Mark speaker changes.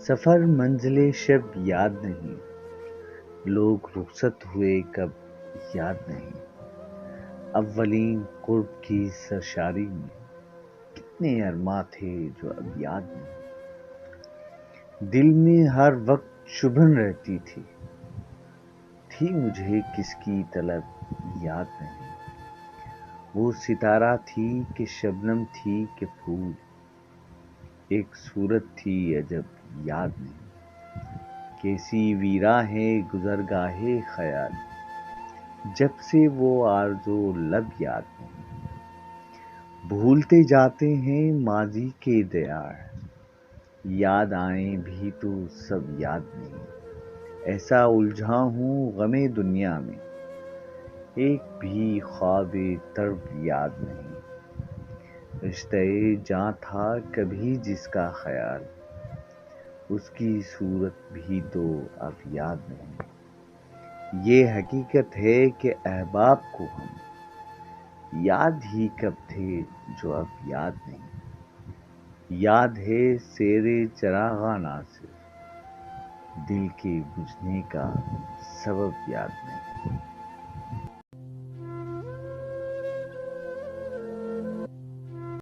Speaker 1: سفر منزل شب یاد نہیں، لوگ رخصت ہوئے کب یاد نہیں، اولین قرب کی سرشاری میں کتنے ارماں تھے جو اب یاد نہیں، دل میں ہر وقت چبھن رہتی تھی مجھے کس کی طلب یاد نہیں، وہ ستارہ تھی کہ شبنم تھی کہ پھول، ایک صورت تھی عجب یاد نہیں، کیسی ویراں ہے گزرگاہ خیال، جب سے وہ آرزو لب یاد نہیں، بھولتے جاتے ہیں ماضی کے دیار، یاد آئیں بھی تو سب یاد نہیں، ایسا الجھا ہوں غم دنیا میں، ایک بھی خواب طرب یاد نہیں، رشتہ جاں تھا کبھی جس کا خیال، اس کی صورت بھی تو اب یاد نہیں، یہ حقیقت ہے کہ احباب کو ہم یاد ہی کب تھے جو اب یاد نہیں، یاد ہے سیر چراغاں ناصر، دل کے بجھنے کا سبب یاد نہیں۔